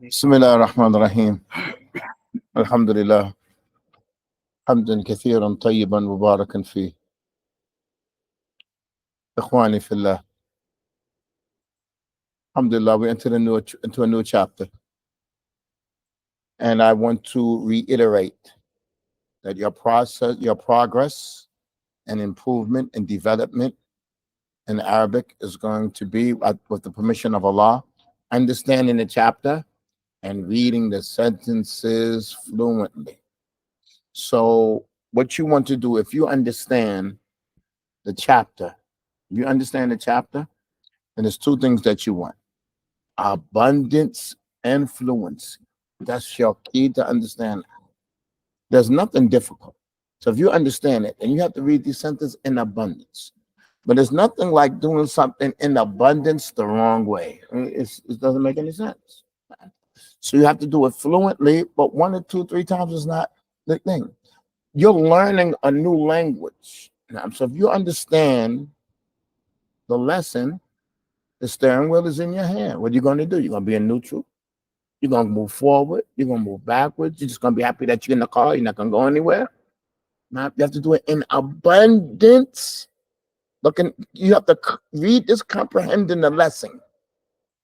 بسم الله الرحمن الرحيم. الحمد لله حمدا كثيرا طيبا مباركا فيه. إخواني في الله, alhamdulillah, we entered into a new chapter. And I want to reiterate that your process, your progress and improvement and development in Arabic is going to be, with the permission of Allah, understanding the chapter and reading the sentences fluently. So what you want to do, if you understand the chapter, then there's two things that you want: abundance and fluency. That's your key to understand. There's nothing difficult. So if you understand it, and you have to read these sentences in abundance. But there's nothing like doing something in abundance the wrong way. It doesn't make any sense. So you have to do it fluently, but 1 or 2, 3 times is not the thing. You're learning a new language. So if you understand the lesson, the steering wheel is in your hand. What are you going to do? You're going to be in neutral. You're going to move forward. You're going to move backwards. You're just going to be happy that you're in the car. You're not going to go anywhere. Now, you have to do it in abundance. You have to read this comprehending the lesson.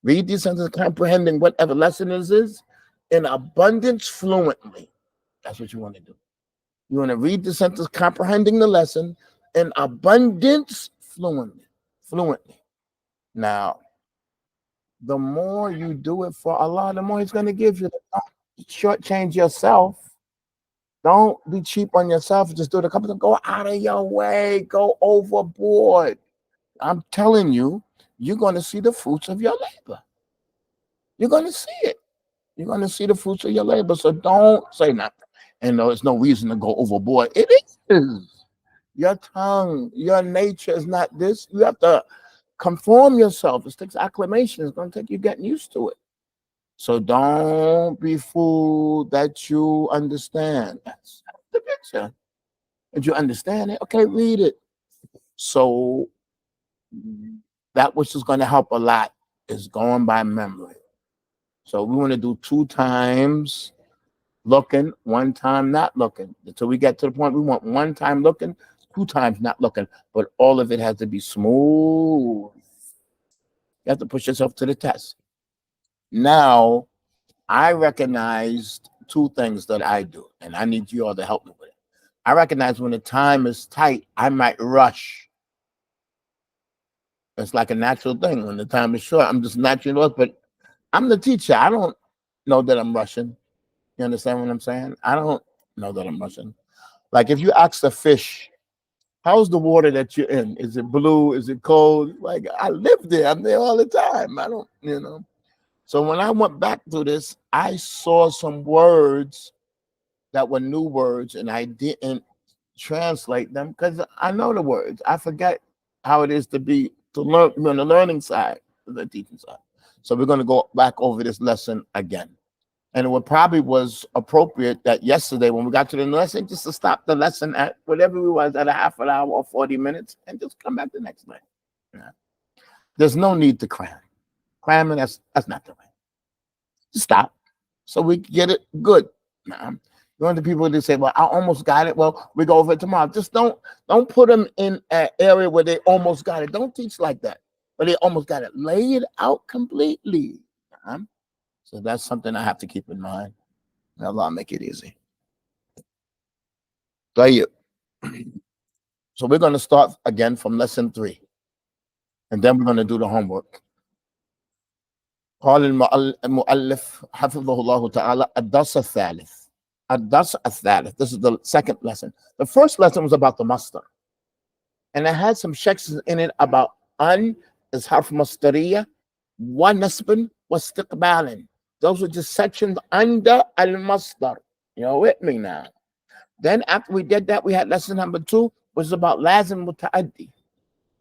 Read these sentences comprehending whatever lesson is in abundance fluently. That's what you want to do. You want to read the sentence comprehending the lesson in abundance fluently. Now, the more you do it for Allah, the more He's going to give you. Don't shortchange yourself. Don't be cheap on yourself. Just do it a couple of times. Go out of your way. Go overboard. I'm telling you, you're going to see the fruits of your labor. You're going to see it. You're going to see the fruits of your labor. So don't say nothing. And there's no reason to go overboard. It is. Your tongue, your nature is not this. You have to conform yourself. It takes acclimation. It's going to take you getting used to it. So don't be fooled that you understand. That's the picture. Did you understand it? Okay, read it. So that which is going to help a lot is going by memory. So we want to do 2 times looking, 1 time not looking. Until we get to the point we want 1 time looking, 2 times not looking. But all of it has to be smooth. You have to push yourself to the test. Now, I recognized 2 things that I do, and I need you all to help me with it. I recognize when the time is tight, I might rush. It's like a natural thing. When the time is short, I'm just naturally lost. But I'm the teacher. I don't know that I'm rushing. You understand what I'm saying? I don't know that I'm rushing. Like if you ask the fish, how's the water that you're in? Is it blue? Is it cold? Like I live there. I'm there all the time. I don't. So when I went back to this, I saw some words that were new words, and I didn't translate them because I know the words. I forget how it is to learn on the learning side, the teaching side. So we're going to go back over this lesson again. And it probably was appropriate that yesterday when we got to the lesson, just to stop the lesson at whatever we was at a half an hour or 40 minutes and just come back the next night. Yeah. There's no need to cram. Cramming, that's not the way. Just stop so we get it good. You want the people to say, well, I almost got it. Well, we go over it tomorrow. Just don't put them in an area where they almost got it. Don't teach like that. But they almost got it. Lay it out completely. So that's something I have to keep in mind. May Allah make it easy. So we're going to start again from lesson 3. And then we're going to do the homework. قال المؤلف حفظه الله تعالى الدرس الثالث. This is the second lesson. The first lesson was about the masdar. And it had some sections in it about an is harf masdariyah, wa nasbun, wa istiqbalan. Those were just sections under al-masdar. You're with me now. Then after we did that, we had lesson number 2, which was about lazim muta'addi.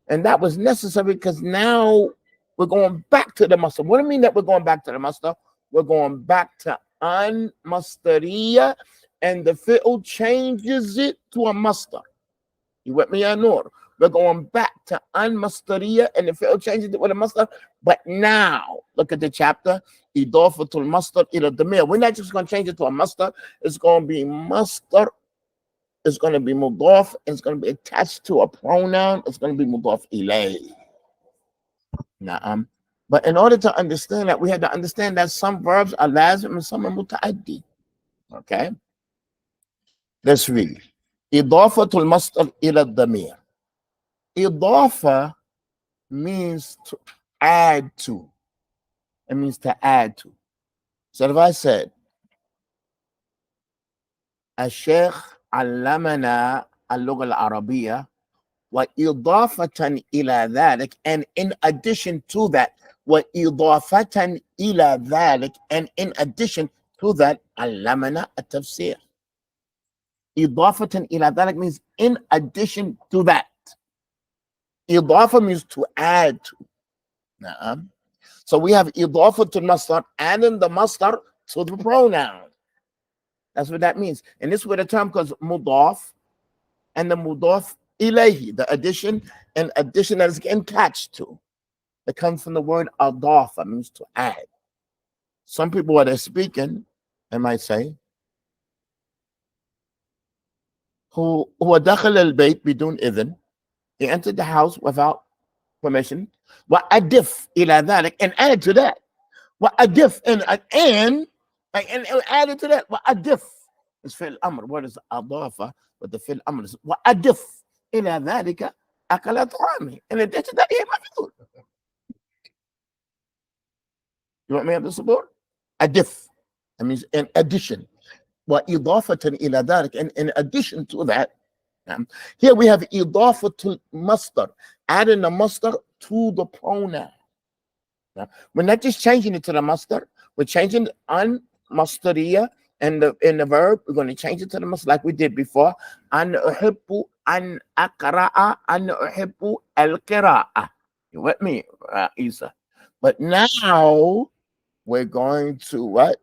And that was necessary because now we're going back to the masdar. What do you mean that we're going back to the masdar? We're going back to an masdariyah, and the fi'l changes it to a masdar. You with me, Anur? we're going back to al-mastariyah and the fi'l changes it with a mastar. But now, look at the chapter. Idafatul mastar ila damir. We're not just going to change it to a mastar. It's going to be mastar. It's going to be mudaf. It's going to be attached to a pronoun. It's going to be mudaf ilay. Na'am. But in order to understand that, we had to understand that some verbs are lazim and some are muta'addi. Okay? Let's read. Idafatul mastar ila damir. Idafa means to add to. It means to add to. So if I said, الشيخ علمنا اللغة العربية وإضافة إلى ذلك, and in addition to that, وإضافة إلى ذلك, and in addition to that, علمنا التفسير. إضافة إلى ذلك means in addition to that. إضافة means to add to. نعم. So we have إضافة to mastar, adding the mastar to the pronoun. That's what that means. And this is where the term comes mudaf and the mudaf ilayhi, the addition and addition that is attached to. It comes from the word adafa, means to add. Some people, when they're speaking, they might say, هو دخل البيت بدون إذن. He entered the house without permission. وأضف إلى ذلك, and add to that. وأضف and added to that. وأضف is فعل الأمر. What is أضافة? But the فعل الأمر is وأضف إلى ذلك أكل طعامي. In addition to that, he ate my food. You want me to have the support? أضف. That means in addition. وإضافة إلى ذلك, and in addition to that, here we have إضافة mastar, adding the mastar to the pronoun. We're not just changing it to the mastar, we're changing an mastariyah and in the verb, we're going to change it to the mastar like we did before. An uhibbu an aqra'a an uhibbu al-qira'a. You with me, Isa? But now we're going to what?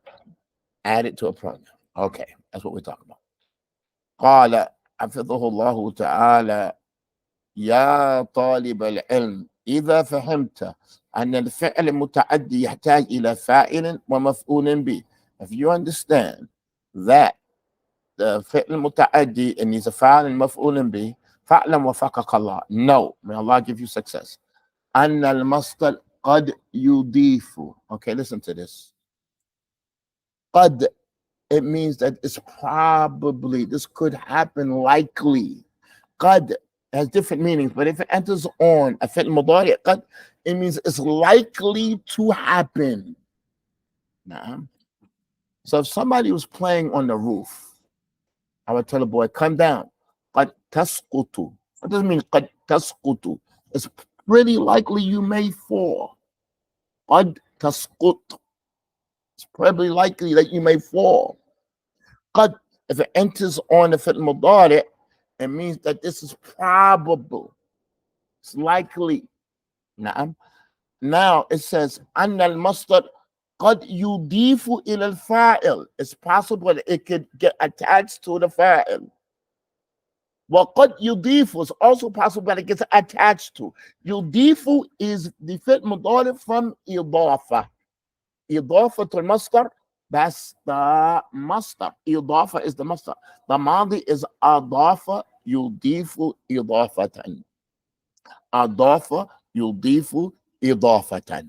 Add it to a pronoun. Okay, that's what we're talking about. قال حفظه الله تعالى يا طالب العلم إذا فهمت أن الفعل المتعدي يحتاج إلى فاعل ومفعول به. If you understand that the فعل المتعدي needs a فاعل مفعول به, فاعلم وفقك الله. No, may Allah give you success. أن المصدر قد يضيف. Okay, listen to this. قد, it means that it's probably, this could happen, likely. قد has different meanings, but if it enters on a fi'l mudari, قد, it means it's likely to happen. Nah. So if somebody was playing on the roof, I would tell a boy, come down. قد تسقط. What does it mean? قد تسقط. It's pretty likely you may fall. قد تسقط. It's probably likely that you may fall. قد, if it enters on the fi'l mudari, it means that this is probable. It's likely. Now it says أن المصدر قد يضيف إلى الفاعل. It's possible that it could get attached to the fa'il. وقد يضيف is also possible that it gets attached to. يضيف is the fi'l mudari from إضافة. إضافة المصدر, that's the mastar. إضافة is the mastar. The madi is أضاف يضيف إضافة. أضاف يضيف إضافة.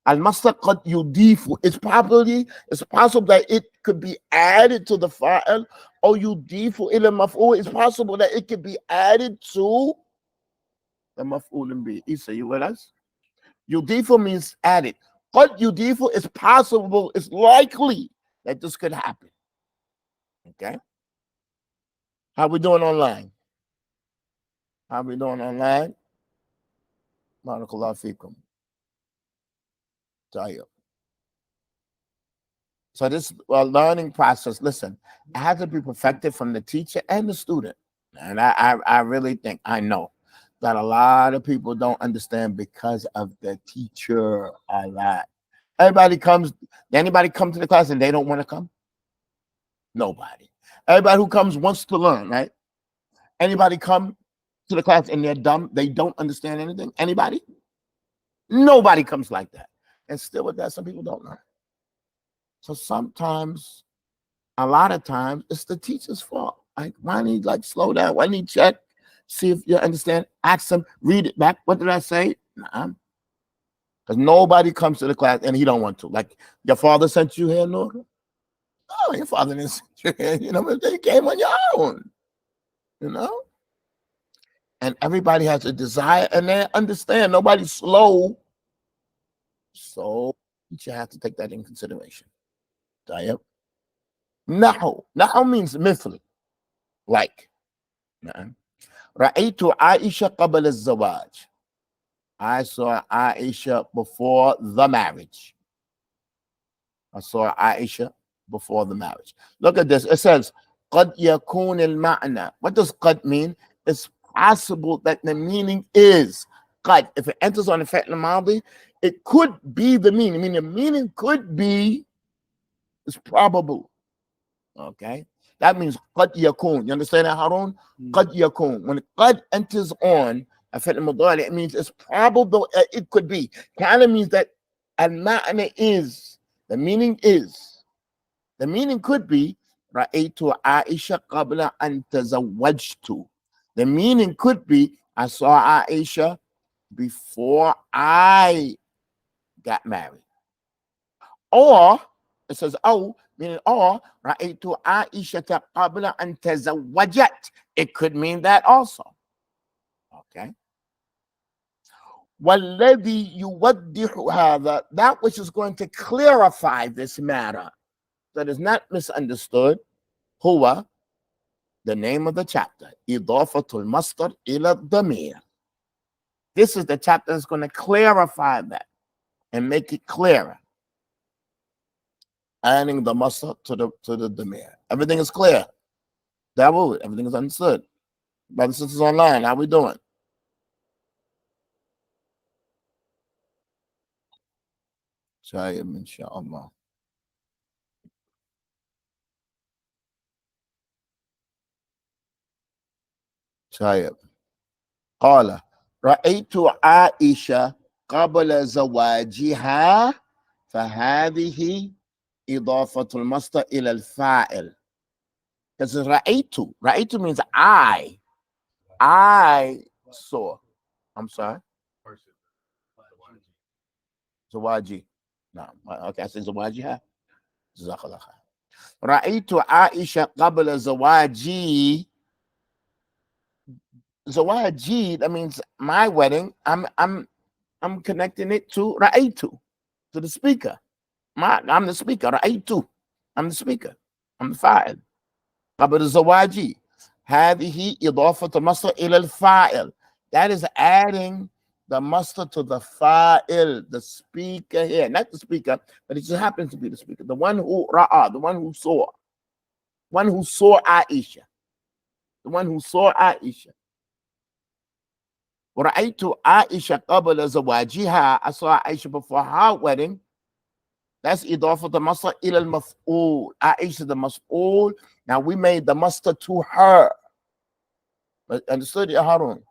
المصدر قد يضيف. It's possible that it could be added to the fa'il, or يضيف إلى المفعول. It's possible that it could be added to the مفعول به. Isa, you with us? يضيف means added. قد يضيف is possible, it's likely that this could happen. Okay? How we doing online? How we doing online? Barakallahu feekum. So this learning process, listen, it has to be perfected from the teacher and the student. And I really think, I know that a lot of people don't understand because of the teacher a lot. Anybody come to the class and they don't want to come? Nobody. Everybody who comes wants to learn, right? Anybody come to the class and they're dumb, they don't understand anything? Anybody? Nobody comes like that. And still with that, some people don't know. So sometimes, a lot of times, it's the teacher's fault. Like, why need like slow down? Why need check? See if you understand. Ask them, read it back. What did I say? Nah. Because nobody comes to the class and he don't want to. Like, your father sent you here, Nora? Oh, your father didn't send you here. You know, but they came on your own. You know? And everybody has a desire and they understand. Nobody's slow. So you have to take that in consideration. Nahu. Nahu means مثل. Like. رأيت عائشة قبل الزواج. I saw Aisha before the marriage. I saw Aisha before the marriage. Look at this. It says, قد يكون المعنى. What does قد mean? It's possible that the meaning is قد. If it enters on the fi'l al-madi, it could be the meaning. I mean, the meaning could be, it's probable. Okay? That means قد يكون. You understand that, Harun? قد يكون. When قد enters on a fi'l al-mudari, it means it's probable it could be. Kind of means that al-ma'na is. The meaning is. The meaning could be رأيت عائشة قبل أن تزوجت. The meaning could be I saw Aisha before I got married. Or it says oh, meaning or رأيت عائشة قبل أن تزوجت. It could mean that also. Okay. والذي يوضح هذا, that which is going to clarify this matter that is not misunderstood, هو, the name of the chapter, إضافة المصدر إلى الضمير. This is the chapter that's going to clarify that and make it clearer. Adding the masdar to the damir. Everything is clear. Dawood, everything is understood. Brothers and sisters online, how we doing? Shayib, inshallah. Shayib. قال رأيت عائشة قبل زواجها فهذه إضافة المصدر إلى الفاعل. Because رأيت means I saw. I'm sorry. Zawaji. No, okay, I said Zawajiha. Jazakallah khair. رأيت عائشة قبل زواجي. Zawaji, that means my wedding. I'm connecting it to Ra'aytu, to the speaker. I'm the speaker. Ra'aytu. I'm the speaker. I'm the fa'il. قبل زواجي. هذه إضافة مصدر إلى الفاعل. That is adding the master to the fa'il, the speaker here. Not the speaker, but it just happens to be the speaker. The one who ra'a, the one who saw. One who saw Aisha. The one who saw Aisha. ورأيت عائشة قبل زواجها. I saw Aisha before her wedding. That's إضافة المصدر إلى المفعول. Aisha the maf'ul. Now we made the master to her. But understood, Ya Harun?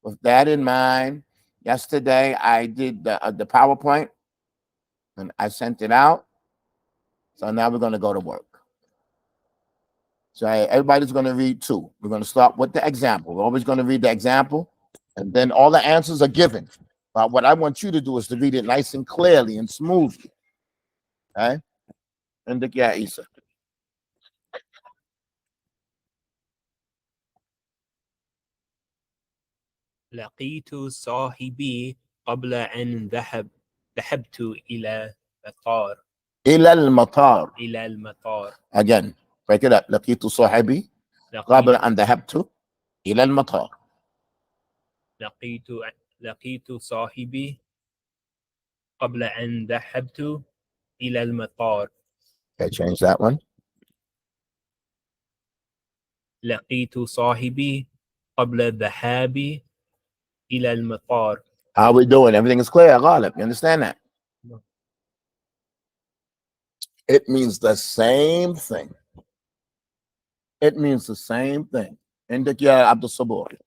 With that in mind, yesterday I did the PowerPoint and I sent it out. So now we're going to go to work. So everybody's going to read two. We're going to start with the example. We're always going to read the example, and then all the answers are given. But what I want you to do is to read it nice and clearly and smoothly. Okay? And the Isa. لقيت صاحبي قبل أن ذهبت إلى المطار. إلى المطار. Again, break it up. لقيت صاحبي قبل أن ذهبت إلى المطار. لقيت صاحبي قبل أن ذهبت إلى المطار. Okay, change that one. لقيت صاحبي قبل الذهاب إلى المطار. How are we doing? Everything is clear, Ghalib. You understand that? No. It means the same thing. It means the same thing. عندك يا عبد الصبور.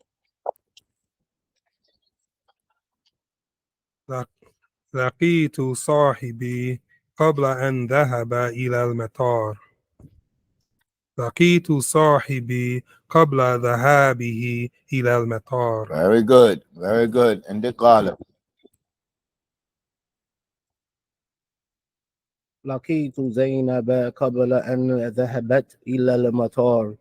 لقيت صاحبي قبل أن ذهب إلى المطار. لقيت صاحبي قبل ذهابه إلى المطار. Very good, very good. عندك غالب. لقيت زينب قبل أن ذهبت إلى المطار.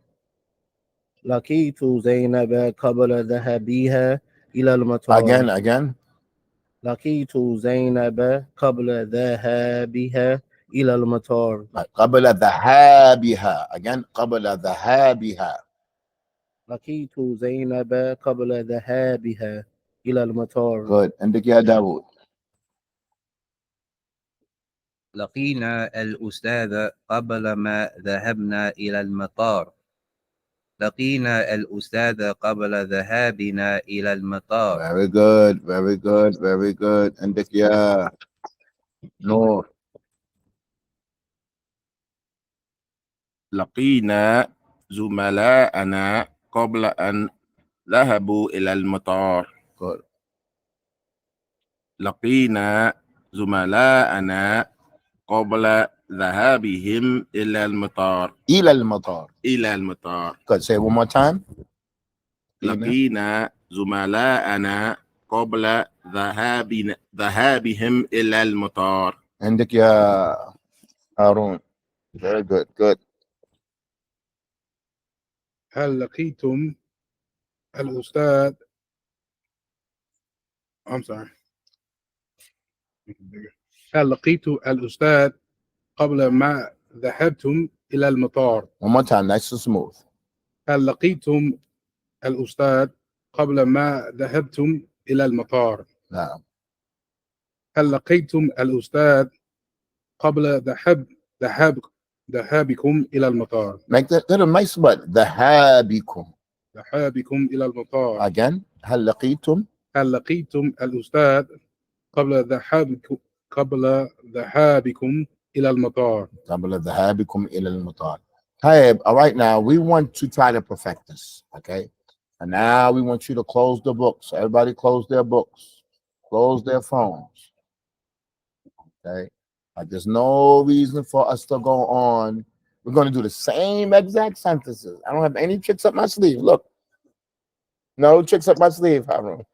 لقيت زينب قبل ذهابها إلى المطار. Again. لقيت زينب قبل ذهابها إلى المطار. قبل ذهابها. Again, قبل ذهابها. لقيت زينب قبل ذهابها إلى المطار. Good. عندك يا داوود. لقينا الأستاذ قبل ما ذهبنا إلى المطار. لقينا الأستاذ قبل ذهابنا إلى المطار. Very good, very good, very good. عندك يا نور. لقينا زملاءنا قبل أن ذهبوا إلى المطار. Good. لقينا زملاءنا قبل ذهابهم إلى المطار. إلى المطار. إلى المطار. Good. Say it one more time. لقينا زملاءنا قبل ذهابهم إلى المطار. عندك يا هارون. Very good, good. هل لقيتم الأستاذ I'm sorry. هل لقيت الأستاذ قبل ما ذهبتم إلى المطار؟ One more time, nice and smooth. هل لقيتم الأستاذ قبل ما ذهبتم إلى المطار؟ نعم. هل لقيتم الأستاذ قبل ذهابكم إلى المطار؟ Make that little nice word. ذهابكم. ذهابكم إلى المطار. Again. هل لقيتم الأستاذ قبل ذهابكم إلى المطار. قبل ذهابكم إلى المطار. Hey, all right, now we want to try to perfect this, okay? And now we want you to close the books. Everybody close their books, close their phones, okay? Like there's no reason for us to go on. We're going to do the same exact sentences. I don't have any tricks up my sleeve. Look, no tricks up my sleeve, Harun.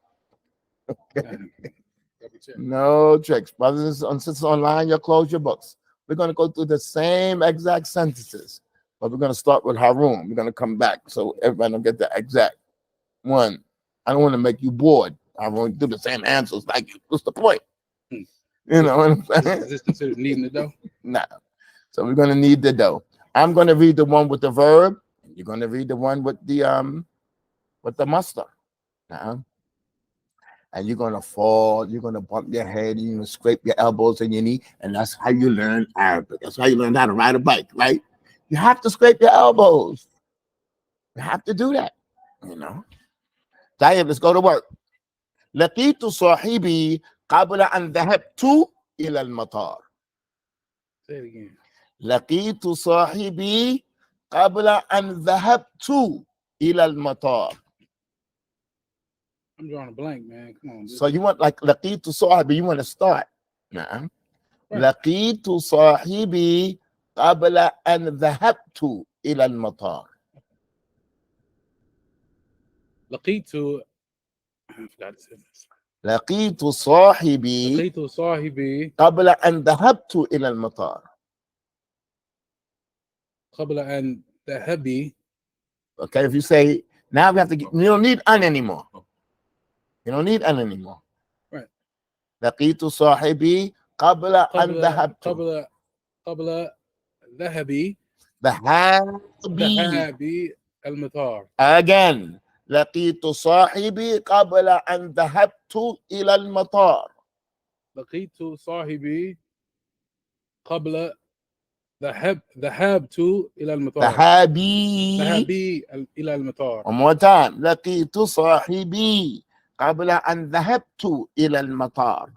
No tricks. Brothers and sisters online, you'll close your books. We're going to go through the same exact sentences, but we're going to start with Harun. We're going to come back so everybody will get the exact one. I don't want to make you bored. I want to do the same answers like you. What's the point? You know what I'm saying? Is this considered needing the dough? Nah. So we're going to need the dough. I'm going to read the one with the verb. You're going to read the one with the muster. And you're gonna fall, you're gonna bump your head, and you're gonna scrape your elbows and your knee, and that's how you learn Arabic. That's how you learn how to ride a bike, right? You have to scrape your elbows. You have to do that, you know. طيب, let's go to work. لقيت صاحبي قبل أن ذهبت إلى المطار. Say it again. لقيت صاحبي قبل أن ذهبت إلى المطار. I'm drawing a blank, man. Come on. So you want like لقيت صاحبي, you want to start. نعم. Right. لقيت صاحبي قبل أن ذهبت إلى المطار. لقيت I forgot to say this. لقيت صاحبي لقيت صاحبي قبل أن ذهبت إلى المطار. قبل أن ذهبي. Okay, if you say now we have to get, you don't need an anymore. You don't need an anymore. Right. لقيت صاحبي قبل أن ذهبت. قبل ذهبي المطار. Again. لقيت صاحبي قبل أن ذهبت إلى المطار. لقيت صاحبي قبل ذهبت إلى المطار. ذهابي إلى المطار. One more time. لقيت صاحبي قبل أن ذهبت إلى المطار.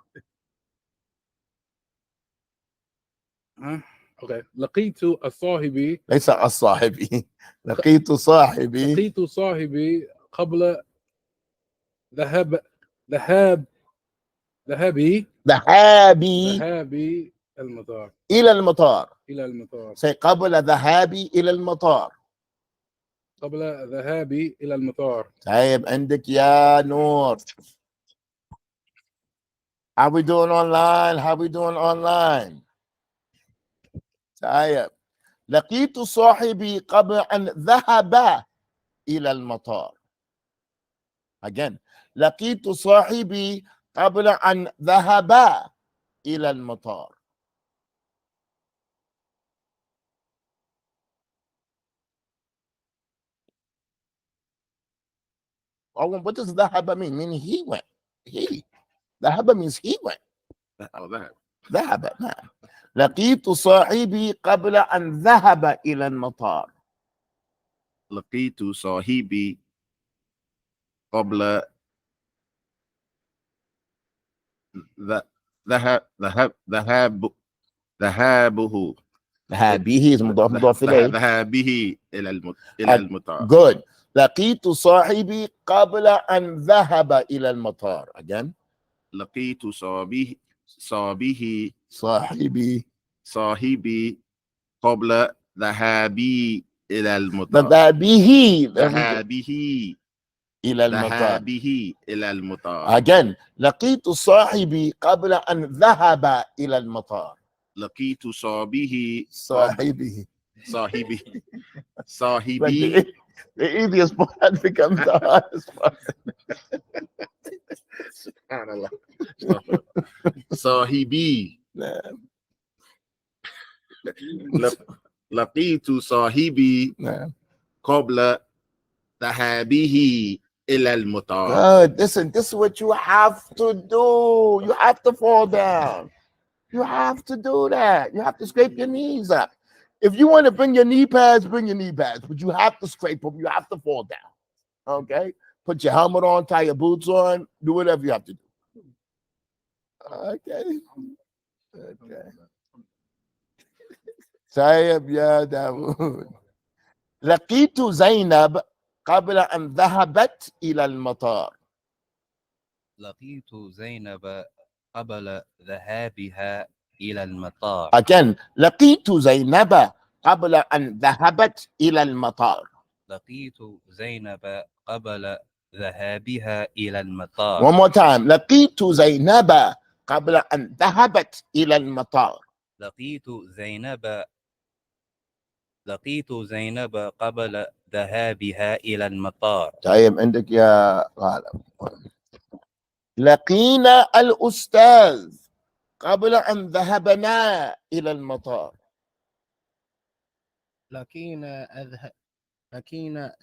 Okay. لقيت الصاحبي ليس الصاحبي. لقيت صاحبي. لقيت صاحبي قبل ذهاب ذهاب ذهابي ذهابي ذهابي المطار إلى المطار. إلى المطار say قبل ذهابي إلى المطار. قبل ذهابي إلى المطار. طيب عندك يا نور. How we doing online? How we doing online? طيب لقيت صاحبي قبل أن ذهب إلى المطار. Again. لقيت صاحبي قبل أن ذهب إلى المطار. Oh, what does ذهب mean? Meaning he went. He. ذهب means he went. Oh, that. ذهب. نعم. لقيت صاحبي قبل أن ذهب إلى المطار. لقيت صاحبي قبل ذهابه ذهابه is مضاف إليه. ذهابه إلى المطار. Good. لقيت صاحبي قبل أن ذهب إلى المطار. Again. لقيت صاحبي قبل ذهابي إلى المطار. ذهابه إلى المطار. إلى المطار. Again. لقيت صاحبي قبل أن ذهب إلى المطار. لقيت صاحبي The easiest part becomes the hardest part. صاحبي لقيت صاحبي قبل ذهابه إلى المطار. Good. Listen, this is what you have to do. You have to fall down. You have to do that. You have to scrape your knees up. If you want to bring your knee pads, bring your knee pads, but you have to scrape them. You have to fall down. Okay? Put your helmet on, tie your boots on, do whatever you have to do. Okay. Okay. طيب يا داوود. لقيت زينب قبل أن ذهبت إلى المطار. لقيت زينب قبل ذهابها إلى المطار. Again, لقيت زينب قبل أن ذهبت إلى المطار. لقيت زينب قبل ذهابها إلى المطار. One more time. لقيت زينب قبل أن ذهبت إلى المطار. لقيت زينب قبل ذهابها إلى المطار. طيب عندك يا غالب. لقينا الأستاذ قبل أن ذهبنا إلى المطار. لقينا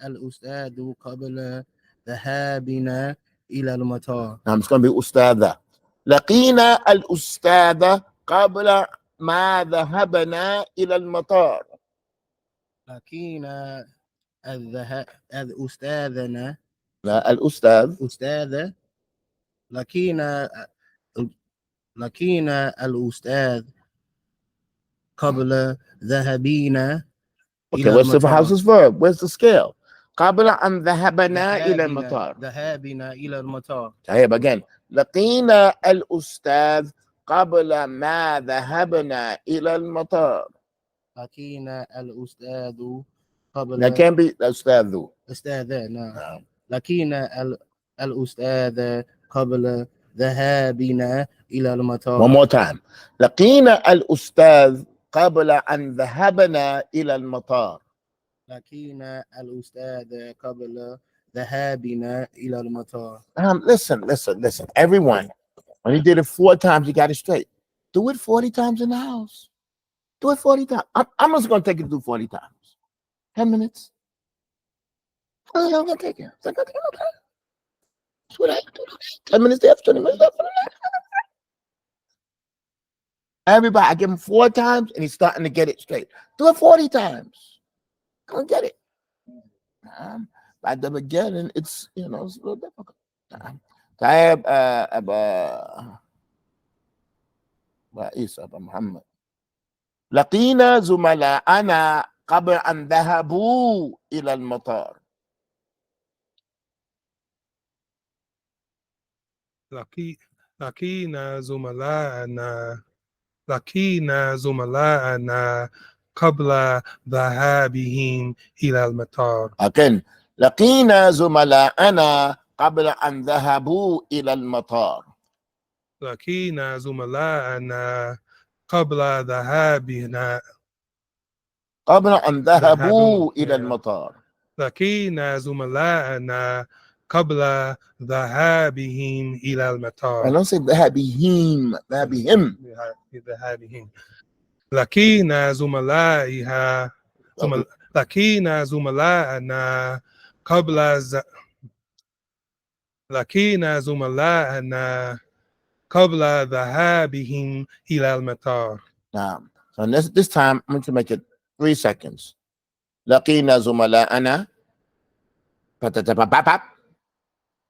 الأستاذ قبل ذهابنا إلى المطار. It's going to be أستاذة. لقينا الأستاذ قبل ما ذهبنا إلى المطار. لقينا الأستاذنا لا الأستاذ. أستاذ. لقينا الأستاذ قبل ذهابنا Okay, what's the house's verb? Where's the scale? قبل أن ذهبنا إلى المطار. ذهابنا إلى المطار. طيب again. لقينا الأستاذ قبل ما ذهبنا إلى المطار. لقينا الأستاذ قبل. That can't be أستاذ. أستاذ. نعم. لقينا الأستاذ قبل ذهابنا إلى المطار. One more time. لقينا الأستاذ قبل أن ذهبنا إلى المطار. لقينا الأستاذ قبل ذهابنا إلى المطار. Listen. Everyone, when he did it 4 times, he got it straight. Do it 40 times in the house. Do it 40 times. I'm just going to take it through 40 times. 10 minutes. I'm going to take it. It's like, okay. 10 minutes there, 20 minutes there. Everybody, I give him 4 times and he's starting to get it straight. Do it 40 times. Go and get it. By the beginning, it's it's a little difficult. طيب أبا عيسى أبا محمد. لقينا زملائنا قبل أن ذهبوا إلى المطار. لقينا زملائنا قبل ذهابهم إلى المطار. Again, لقينا زملائنا قبل أن ذهبوا إلى المطار. لقينا زملائنا قبل ذهابنا قبل أن ذهبوا إلى ذهبوا. المطار. لقينا زملائنا قبل ذهابهم إلى I المطار. don't say ذهابهم. ذهابهم. لقينا زملائنا قبل ذهابهم إلى المطار. نعم. So this time I'm going to make it 3 seconds. لقينا زملائنا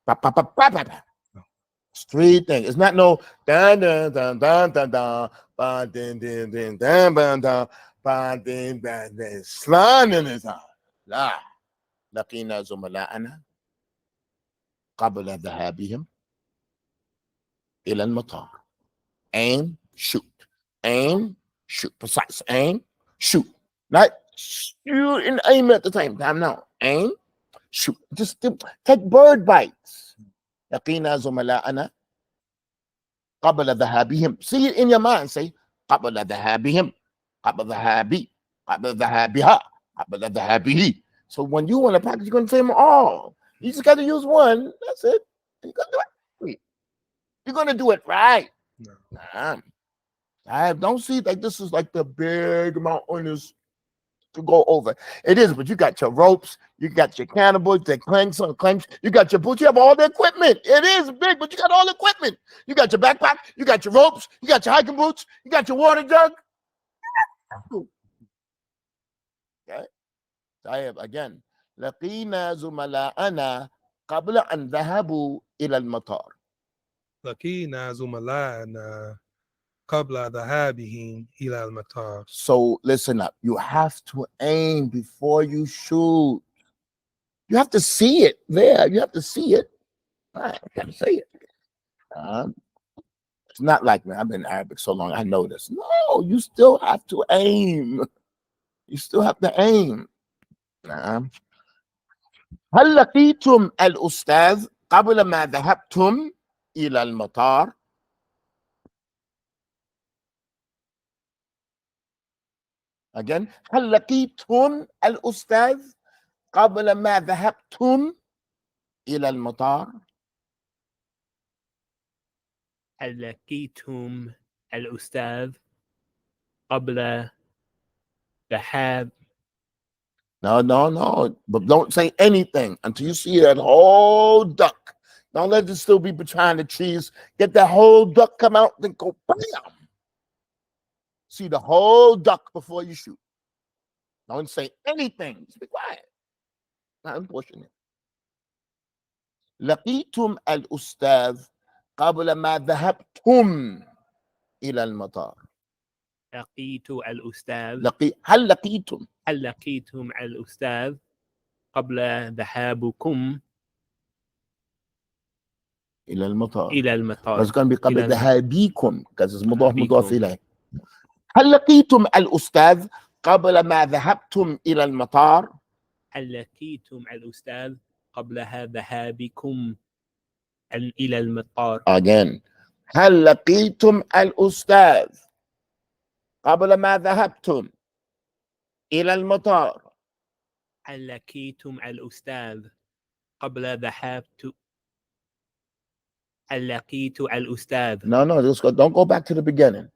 It's 3 things. It's not no dun dun dun dun dun dun ba din din din dun dun dun ba din dun din slan in his eye. لا. لقينا زملائنا قبل ذهابهم إلى المطار. Aim, shoot. Aim, shoot. Precise. Aim, shoot. Not shoot and aim at the same time. No. Aim, shoot. Just take bird bites. لقينا زملائنا قبل ذهابهم. See it in your mind. Say قبل ذهابهم. قبل ذهابي. قبل ذهابها. قبل ذهابه. So when you want to practice, you're going to say them all. You just got to use one. That's it. You're going to do it. You're going to do it right. I don't see like this is like the big mountainous to go over. It is, but you got your ropes, you got your cannibals, the clanks on clanks, you got your boots, you have all the equipment. It is big, but you got all the equipment. You got your backpack, you got your ropes, you got your hiking boots, you got your water jug. Okay. طيب again. لقينا زملائنا قبل أن ذهبوا إلى المطار. لقينا زملائنا قبل ذهابهم إلى المطار. So listen up. You have to aim before you shoot. You have to see it there. You have to see it. I got to see it. It's not like me. I've been in Arabic so long. I know this. No, you still have to aim. You still have to aim. هل لقيتم الأستاذ قبل ما ذهبتم إلى المطار؟ Again, هل لقيتم الأستاذ قبل ما ذهبتم إلى المطار؟ هل لقيتم الأستاذ قبل ذهاب؟ No. But don't say anything until you see that whole duck. Don't let it still be behind the trees. Get that whole duck come out, then go bam. See the whole duck before you shoot. Don't say anything. Just be quiet. Not unfortunate. لقيتم الأستاذ قبل ما ذهبتم إلى المطار. لقيت الأستاذ. هل لقيتم الأستاذ قبل ذهابكم إلى المطار. But it's going to be قبل ذهابكم because it's مضاف إليه. هل لقيتم الأستاذ قبل ما ذهبتم إلى المطار؟ هل لقيتم الأستاذ قبل ذهابكم إلى المطار؟ Again. هل لقيتم الأستاذ قبل ما ذهبتم إلى المطار؟ هل لقيتم الأستاذ قبل ذهبت؟ هل لقيت الأستاذ؟ No, don't go back to the beginning.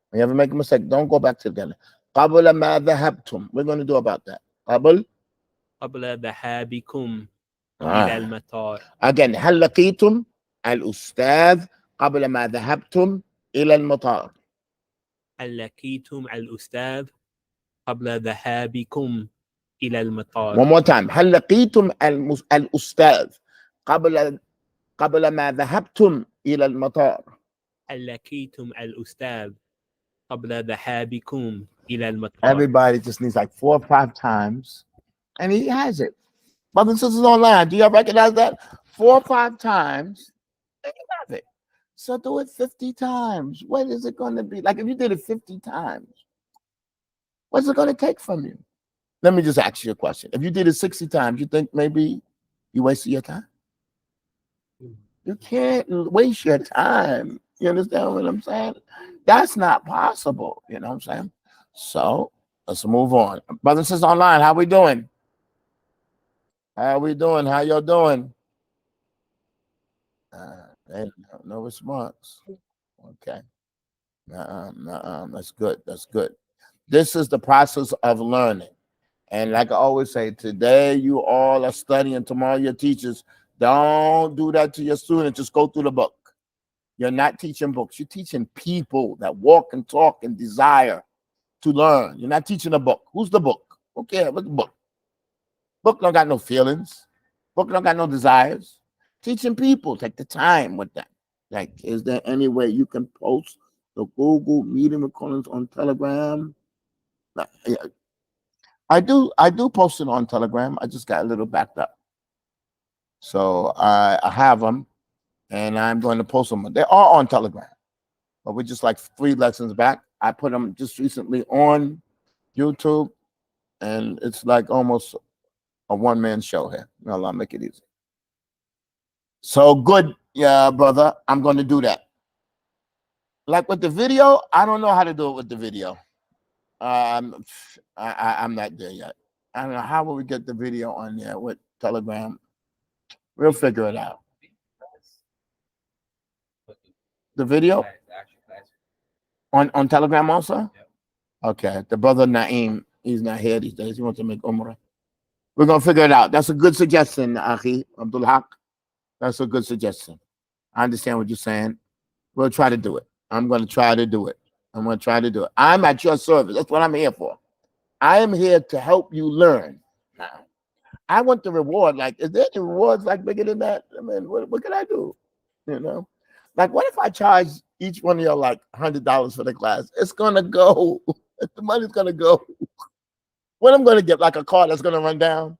When you ever make a mistake, don't go back to the beginning. قبل ما ذهبتم. We're going to do about that. قبل ذهابكم إلى المطار. Again, هل لقيتم الأستاذ قبل ما ذهبتم إلى المطار؟ هل لقيتم الأستاذ قبل ذهابكم إلى المطار؟ One more time. هل لقيتم الأستاذ قبل ما ذهبتم إلى المطار؟ هل لقيتم الأستاذ قبل ذهابكم إلى المطار. Everybody just needs like 4 or 5 times, and he has it. Brothers and sisters online, do you recognize that? 4 or 5 times, and you have it. So do it 50 times. What is it going to be? Like if you did it 50 times, what's it going to take from you? Let me just ask you a question. If you did it 60 times, you think maybe you wasted your time? You can't waste your time. You understand what I'm saying? That's not possible. You know what I'm saying? So let's move on. Brothers and sisters online, how we doing? How we doing? How y'all doing? No response. Okay. That's good. That's good. This is the process of learning. And like I always say, today you all are studying, tomorrow your teachers. Don't do that to your students. Just go through the book. You're not teaching books. You're teaching people that walk and talk and desire to learn. You're not teaching a book. Who's the book? Who cares? What's the book? Book don't got no feelings. Book don't got no desires. Teaching people, take the time with them. Like, is there any way you can post the Google meeting recordings on Telegram? Yeah. I do post it on Telegram. I just got a little backed up. So I have them, and I'm going to post them. They're all on Telegram, but we're just like 3 lessons back. I put them just recently on YouTube, and it's like almost a one-man show here. Allah make it easy. So good, yeah, brother. I'm going to do that. Like with the video, I don't know how to do it with the video. I'm not there yet. I don't know how will we get the video on there with Telegram. We'll figure it out. The video on Telegram also. Okay, the brother Naeem, he's not here these days. He wants to make Umrah. We're gonna figure it out. That's a good suggestion, Akhi Abdul Haq. That's a good suggestion. I understand what you're saying. We'll try to do it. I'm going to try to do it. I'm going to try to do it. I'm at your service. That's what I'm here for. I am here to help you learn. Now, I want the reward. Like, is there any rewards like bigger than that? I mean, what can I do? You know, like, what if I charge each one of y'all like $100 for the class? It's gonna go. The money's gonna go. What I'm gonna get, like a car that's gonna run down.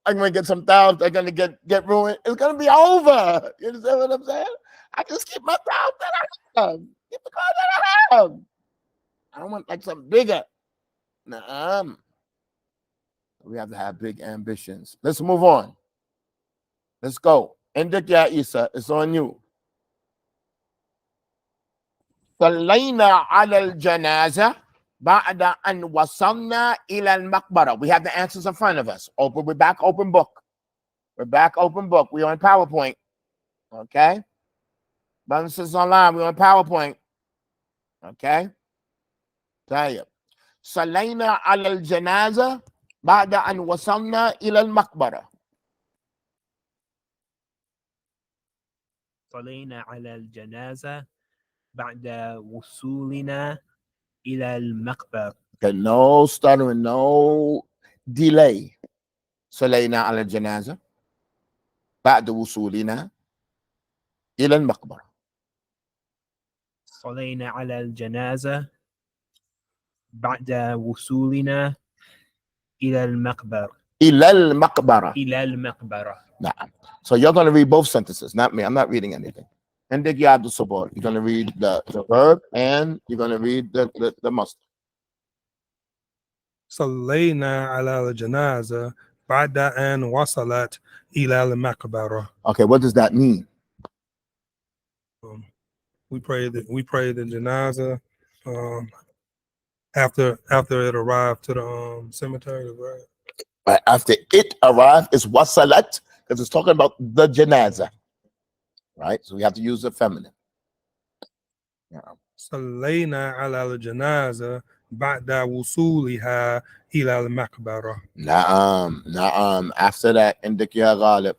I'm gonna get some thousands. They're gonna get ruined. It's gonna be over. You understand what I'm saying? I just keep my thousands that I have. Keep the car that I have. I don't want like something bigger. We have to have big ambitions. Let's move on. Let's go. Indik ya Isa, it's on you. صلينا على الجنازة بعد أن وصلنا إلى المقبرة. We have the answers in front of us. We're back open book. We're back open book. We're on PowerPoint. Okay? Brothers and sisters online, we're on PowerPoint. Okay? طيب. صلينا على الجنازة بعد أن وصلنا إلى المقبرة. صلينا على الجنازة بعد وصولنا إلى المقبرة. Okay, no stuttering, no delay. صلينا على الجنازة بعد وصولنا إلى المقبرة. صلينا على الجنازة بعد وصولنا إلى المقبرة. إلى المقبرة. إلى المقبرة. نعم. So you're going to read both sentences, not me. I'm not reading anything. And then you have the support. You're going to read the verb and you're going to read the must. صلينا على الجنازة بعد أن وصلت إلى المقبرة. Okay, what does that mean? We prayed the janaza after it arrived to the cemetery, right? Right after it arrived, it's wasalat, because it's talking about the janaza. Right? So we have to use the feminine. Yeah. صلينا على الجنازة بعد وصولها إلى المقبرة. نعم. After that, عندك يا غالب.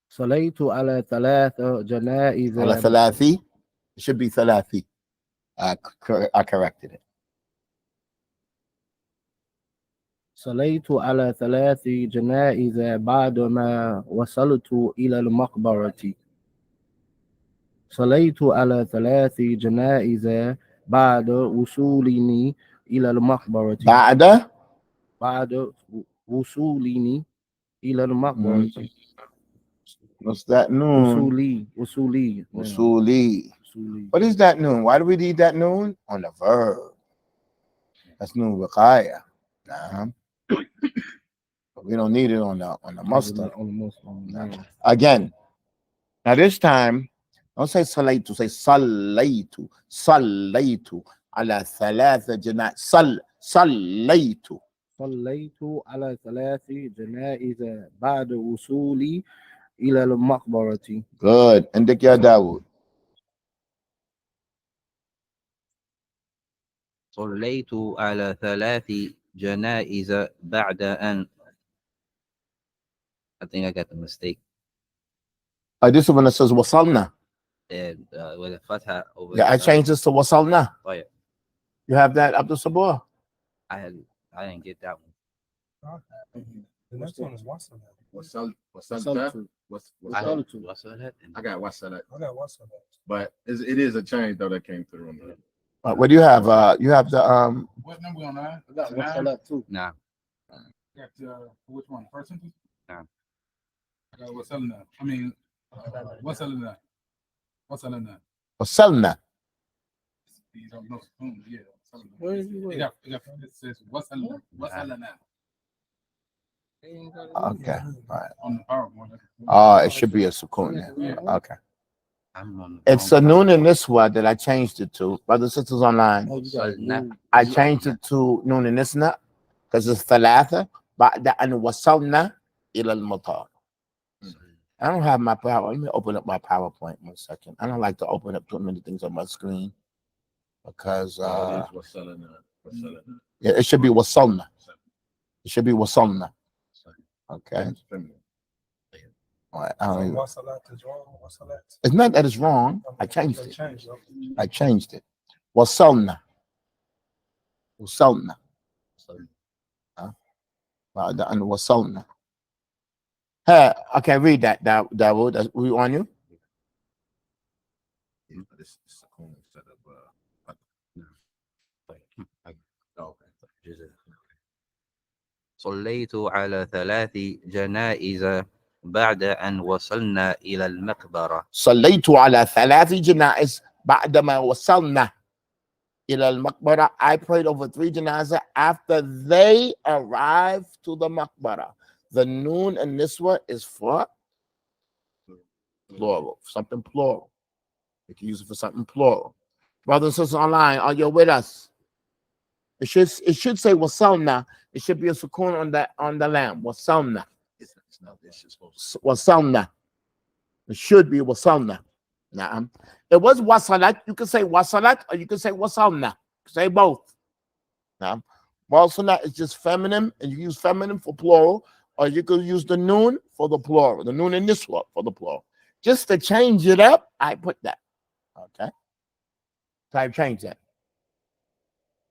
صليت على 3 جنائز. على ثلاثي. It should be ثلاثي. I corrected it. صليت على 3 جنائز بعدما وصلت إلى المقبرة. صليت على 3 جنائز بعد وصولي إلى المقبرة. بعد وصولي إلى المقبرة. What's that noon? وصولي. Usuli. What is that noon? Why do we need that noon? On the verb. That's noon wiqaya. But we don't need it on the mustard. Again. Now this time, don't say salaytu, say sallaytu. Sallaytu ala thalatha jana. Sallaytu. صليت على 3 جنائز بعد وصولي إلى المقبرة. Good. عندك يا داود. صليت على 3 جنائز بعد أن I think I got the mistake. This is when it says wasalna. And with a fatha over Yeah, I changed this to wasalna. Oh yeah, You have that, Abdul Sabah? I didn't get that one. The next one is Wassalat. Wasalta. I got Wasalat. I got Wasalat. I got Wassalat. But it is a change though that came through. What do you have? You have the What number we on nine? I got Wassalat too. Nah. Got which one? First sentence? Nah. I got what's selling that. I mean, what's selling that? What's selling that? wasalna. These don't know. Yeah. Where is he? It says what's selling that? What's selling that? Okay. All right. On the PowerPoint. It should be a sukun there. Okay. I'm on It's a noon in this one that I changed it to. Brothers and sisters online. I changed it to noon in this one because it's thalatha. بعد أن وصلنا إلى المطار. I don't have my power. Let me open up my PowerPoint 1 second. I don't like to open up too many things on my screen because yeah, it should be wasalna. It should be wasalna. Okay. All right. I don't even- Wassalat is wrong. Wassalat. It's not that it's wrong. I changed They it. changed it. I changed it. Wasalna. Wasalna. بعد أن وصلنا. Hey, okay, read that, Dawood. We on you? صليت على 3 جنائز بعد أن وصلنا إلى المقبرة. صليت على 3 جنائز بعدما وصلنا إلى المقبرة. I prayed over 3 janaza after they arrived to the maqbara. The noon and niswa is for plural, something plural. You can use it for something plural. Brothers and sisters online, are you with us? It should say wasalna. It should be a sukun on the lamb. Wasalna. Wasalna. It should be wasalna. Nah. It was wasalat. You can say wasalat or you can say wasalna. Say both. Now, wasalna is just feminine, and you use feminine for plural, or you could use the noon for the plural. The noon in this one for the plural. Just to change it up, I put that. Okay. So I changed that.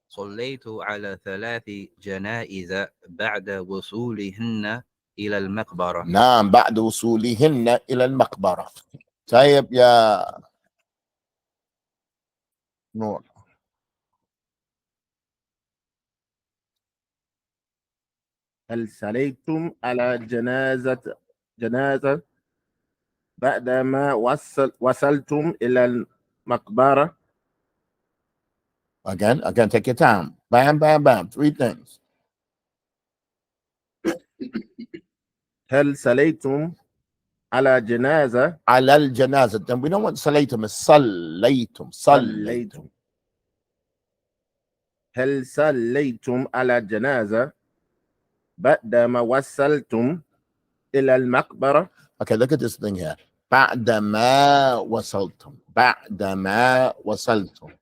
صليت على 3 جنائز بعد وصولهن إلى المقبرة. نعم بعد وصولهن إلى المقبرة. طيب يا نور. هل سليتم على جنازة بعدما وصلتم إلى المقبرة؟ Again, take your time. Bam, bam, bam. 3 things. هل سليتم على جنازة على الجنازة. Then we don't want صليتم. It's صليتم. هل سليتم على جنازة بعدما وصلتم إلى المقبرة؟ Okay, look at this thing here. بعدما وصلتم. بعدما وصلتم.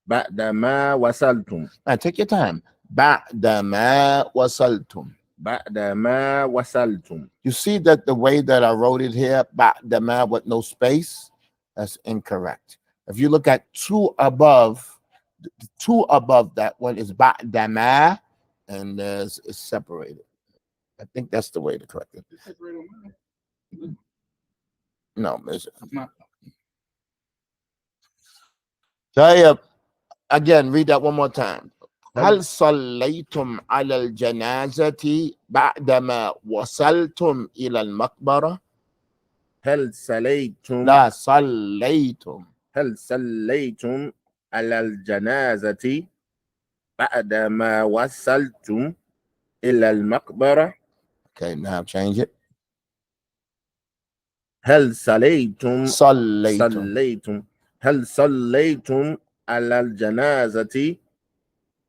بعدما وصلتم. Now take your time. بعدما وصلتم. بعدما وصلتم. You see that the way that I wrote it here, بعدما with no space, that's incorrect. If you look at 2 above, the 2 above that one is بعدما, and it's separated. I think that's the way to correct it. No. not. طيب. Again, read that one more time. هل صليتم على الجنازة بعدما وصلتم إلى المقبرة؟ هل صليتم لا، صليتم. هل صليتم على الجنازة بعدما وصلتم إلى المقبرة؟ Okay, now change it. هل صليتم صليتم. هل صليتم على الجنازة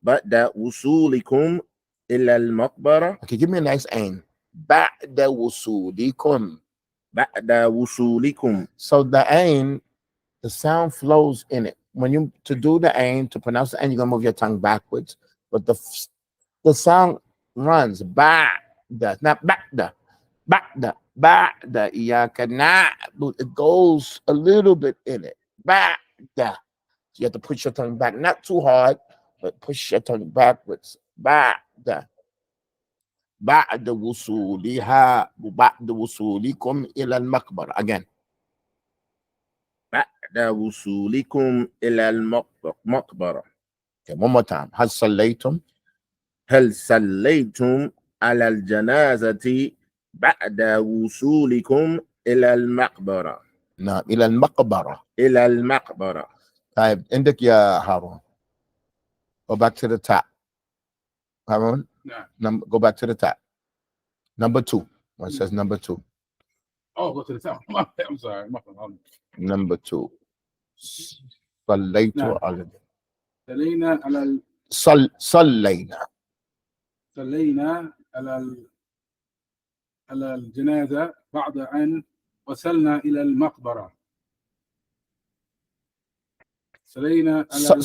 بعد وصولكم إلى المقبرة؟ Okay, give me a nice aim. بعد وصولكم. بعد وصولكم. So the aim, the sound flows in it. When you to do the aim, to pronounce the aim, you're gonna move your tongue backwards, but the sound runs ba'da, not ba'da, ba'da, iyyaka na'budu. It goes a little bit in it. Ba'da. So you have to push your tongue back, not too hard, but push your tongue backwards. Ba'da. بعد وصولها وبعد وصولكم إلى المقبرة. Again. بعد وصولكم إلى المقبرة. Okay, one more time. هل صليتم؟ هل صليتم على الجنازة بعد وصولكم إلى المقبرة؟ نعم، إلى المقبرة. إلى المقبرة. طيب عندك يا هارون. Go back to the top. Harun, go back to the top. Number 2. When it says number 2. Oh, go to the top. I'm sorry. Number 2. صليت على صلينا على صلينا على الجنازة بعد أن وصلنا إلى المقبرة. صلينا على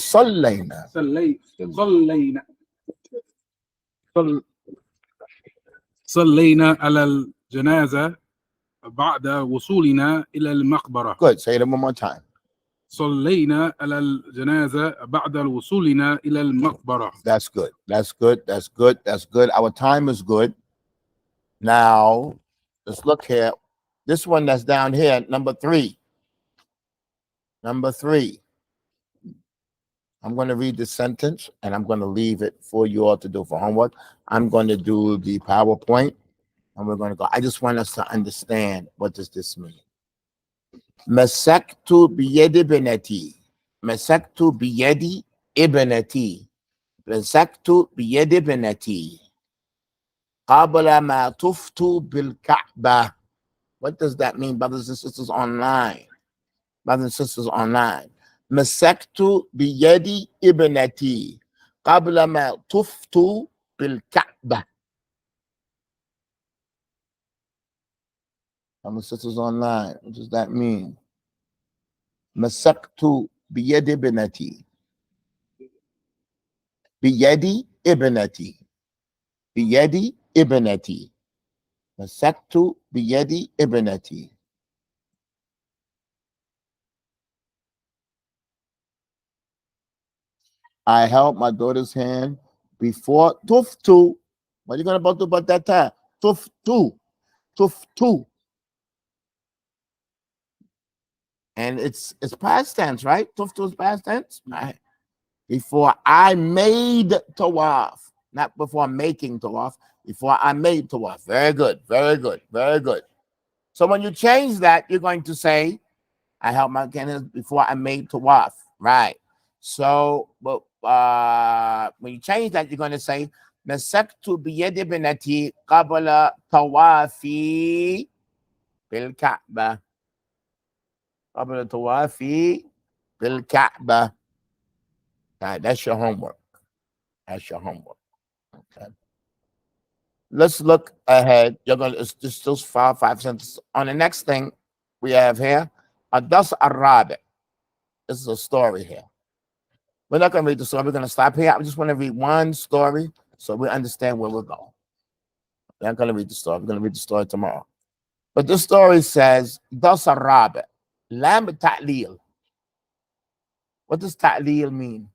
صلينا على الجنازة بعد وصولنا إلى المقبرة. Good. Say it one more time. صلينا على الجنازة بعد وصولنا إلى المقبرة. That's good. That's good. That's good. That's good. Our time is good. Now, let's look here. This one that's down here, number 3. Number 3. I'm going to read the sentence and I'm going to leave it for you all to do for homework. I'm going to do the PowerPoint and we're going to go. I just want us to understand, what does this mean? مسكت بيد ابنتي. مسكت بيد ابنتي. مسكت بيد ابنتي قبل ما طفت بالكعبة. What does that mean, brothers and sisters online? Brothers and sisters online. مسكت بيد ابنتي قبل ما طفت بالكعبة. Brothers and sisters online, what does that mean? مسكت بيد ابنتي. بيد ابنتي. بيد ابنتي. مسكت بيد ابنتي. I held my daughter's hand before tuftu. What are you going to do about that time? Tuftu. Tuftu. And it's past tense, right? Tuftu is past tense, right? Before I made tawaf, not before making tawaf. Before I made tawaf. Very good, very good, very good. So when you change that, you're going to say, I held my hand before I made tawaf, right? So, but when you change that, you're going to say, مسكت بيد ابنتي قبل طوافي بالكعبة. قبل طوافي بالكعبة. Right, that's your homework. That's your homework. Okay. Let's look ahead. You're going to, it's just those five sentences. On the next thing we have here, Adas Arabic. This is a story here. We're not going to read the story. We're going to stop here. I just want to read one story so we understand where we're going. We're not going to read the story. We're going to read the story tomorrow. But the story says, Das Arabic. Lam ta'lil. What does ta'lil mean?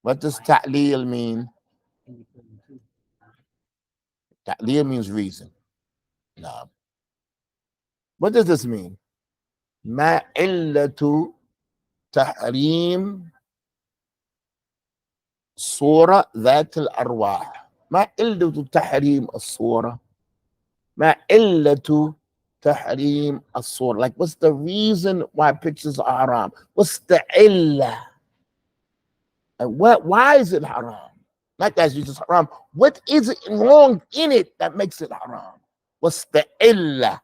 What does ta'lil mean? Ta'lil means reason. No. What does this mean? ما علة تحريم صورة ذات الأرواح؟ ما علة تحريم الصورة؟ ما علة تحريم الصورة? Like, what's the reason why pictures are haram? What's the illah? And why is it haram? Not that it's just haram. What is it wrong in it that makes it haram? What's the illah?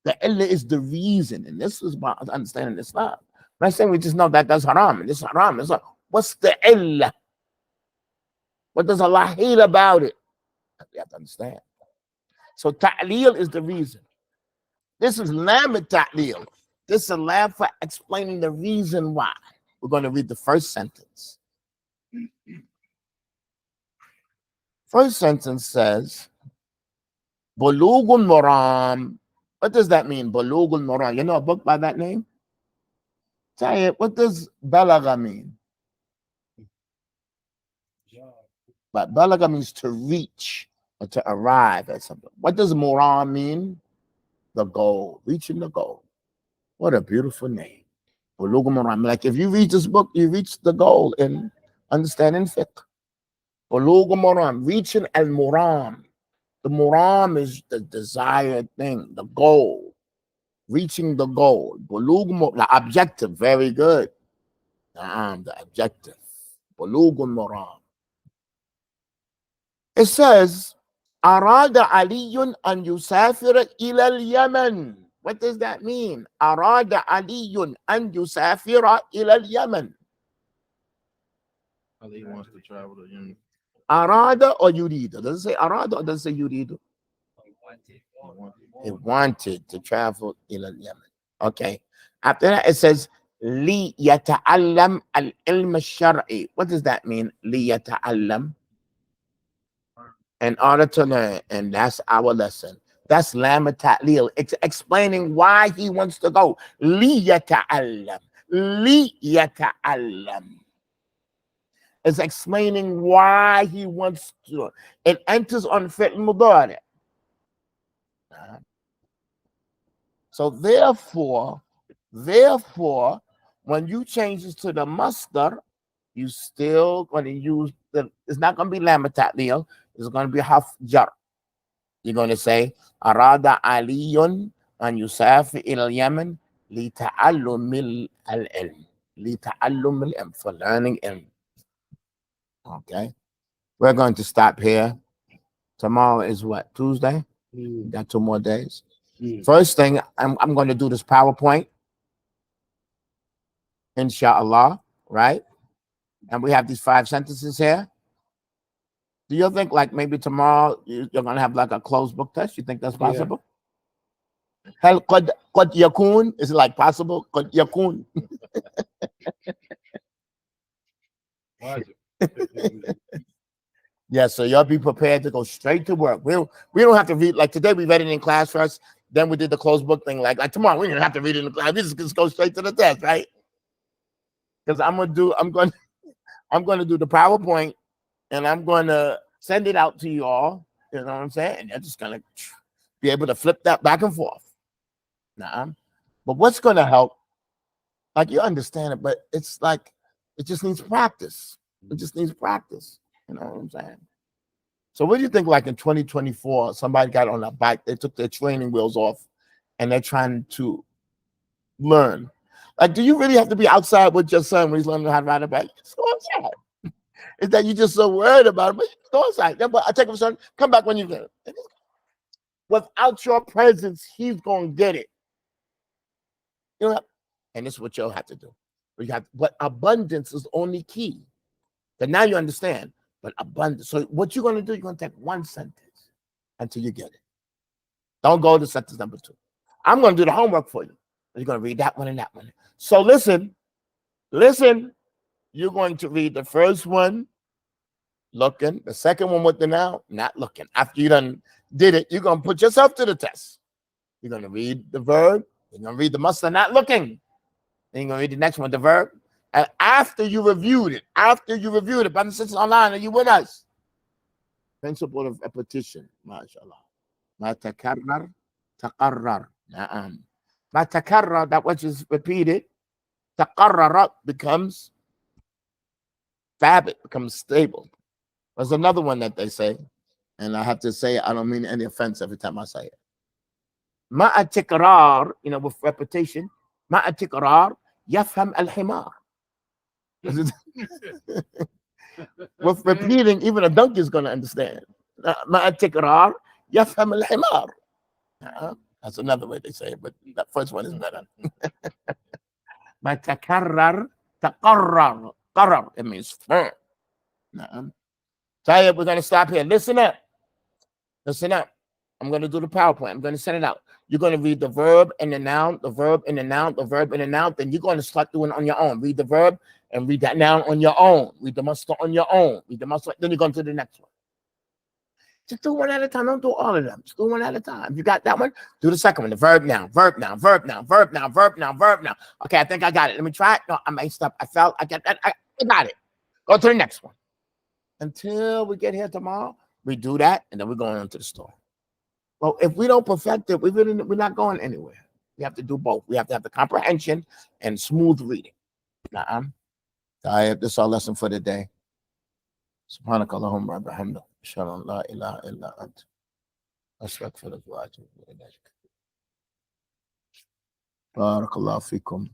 The illah is the reason, and this is about understanding Islam. I'm not saying we just know that that's haram and this is haram. It's like, what's the illah? What does Allah hate about it? You have to understand. So ta'leel is the reason. This is lam ta'leel. This is a lam for explaining the reason why. We're going to read the first sentence. First sentence says, Bulugul Muram. What does that mean? Bulugul Muram. You know a book by that name? Tell you, what does balagha mean? But balagha means to reach or to arrive at something. What does Muram mean? The goal, reaching the goal. What a beautiful name. Bulugul Muram. Like if you read this book, you reach the goal in understanding fiqh. Bulugul Muram, reaching al-Muram. The Muram is the desired thing, the goal. Reaching the goal. Bulugul, the objective, very good. The objective. Bulugul Muram. It says, Arada Aliyun an yusafir ila al-Yaman. What does that mean? Arada Aliyun an yusafir ila al-Yaman. Ali wants to travel to Yemen. Arada or yurida? Does it say arada or does it say yurida? He wanted to travel ila al-Yaman. Okay. After that, it says, Li yata'allam al-ilm al-shar'i. What does that mean? Li yata'allam. In order to learn, and that's our lesson. That's lam ta'lil. It's explaining why he wants to go. Li yata'allam. Li yata'allam. It's explaining why he wants to. It enters on fi'l mudari. So therefore, when you change this to the masdar, you still going to use the. It's not going to be lam ta'lil. It's going to be half jar. You're going to say, Arada Aliyun an yusafi ila Yemen li ta'allum al-ilm. Li ta'allum al-ilm, for learning ilm. Okay. We're going to stop here. Tomorrow is what? Tuesday? We got 2 more days. First thing, I'm going to do this PowerPoint. Inshallah, right? And we have these 5 sentences here. Do you think like maybe tomorrow you're going to have like a closed book test? You think that's possible? Hal qad yakun? Is it like possible? Qad yakun. Yeah, so y'all be prepared to go straight to work. We don't have to read, like today we read it in class first, then we did the closed book thing. Like tomorrow we don't have to read it in the class. We just go straight to the test, right? Because I'm going to do the PowerPoint. And I'm going to send it out to you all. You know what I'm saying? And you're just going to be able to flip that back and forth. Nah. But what's going to help, like you understand it, but it's like, it just needs practice. It just needs practice. You know what I'm saying? So what do you think like in 2024, somebody got on a bike, they took their training wheels off and they're trying to learn. Like, do you really have to be outside with your son when he's learning how to ride a bike? Just go outside. Is that you're just so worried about it, but go inside. But I take him, son, come back when you get it. Without your presence, he's going to get it. You know, and this is what you'll have to do. But abundance is only key. But now you understand. But abundance. So what you're going to do, you're going to take 1 sentence until you get it. Don't go to sentence number 2. I'm going to do the homework for you. You're going to read that one and that one. So listen. You're going to read the first one, looking. The second one with the noun, not looking. After you done did it, you're going to put yourself to the test. You're going to read the verb. You're going to read the masdar, not looking. Then you're going to read the next one, the verb. And after you reviewed it, Brother Sisters online, are you with us? Principle of repetition, mashallah. Ma takarrar تقرر. نعم. ما تكرر, that which is repeated, تقرر becomes habit, becomes stable. There's another one that they say, and I have to say it, I don't mean any offense every time I say it. مع التكرار, with repetition, مع التكرار يفهم الحمار. With repeating, even a donkey is going to understand. مع التكرار يفهم الحمار. That's another way they say it, but that first one is better. ما تكرر تقرر. قرر, it means firm. Tayyip, we're going to stop here. Listen up. Listen up. I'm going to do the PowerPoint. I'm going to send it out. You're going to read the verb and the noun, the verb and the noun, the verb and the noun. Then you're going to start doing it on your own. Read the verb and read that noun on your own. Read the muscle on your own. Read the muscle. Then you're going to the next one. Just do one at a time. Don't do all of them. Just do one at a time. If you got that one, do the second one. The verb noun, verb noun, verb noun, verb noun, verb noun, verb noun. Okay, I think I got it. Let me try it. No, I messed up. I fell. I got that. I got it. Go to the next one. Until we get here tomorrow, we do that, and then we're going on to the store. Well, if we don't perfect it, we're not going anywhere. We have to do both. We have to have the comprehension and smooth reading. This is our lesson for the day. سبحانك اللهم وبحمدك أشهد أن لا إله إلا أنت أستغفرك وأتوب إليك. بارك الله فيكم.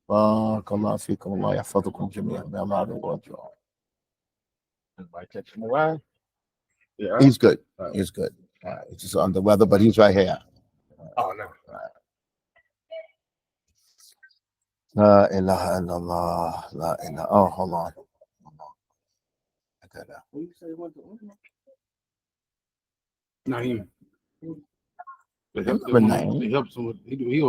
بارك الله فيكم. الله يحفظكم جميعا. May Allah reward you all. Everybody catch him around. Yeah. He's good. He's good. He's just on the weather, but he's right here. Oh no. La ilaha illallah. La ilaha. Oh, hold on. I got that. Naeem. Naeem. He helps him with he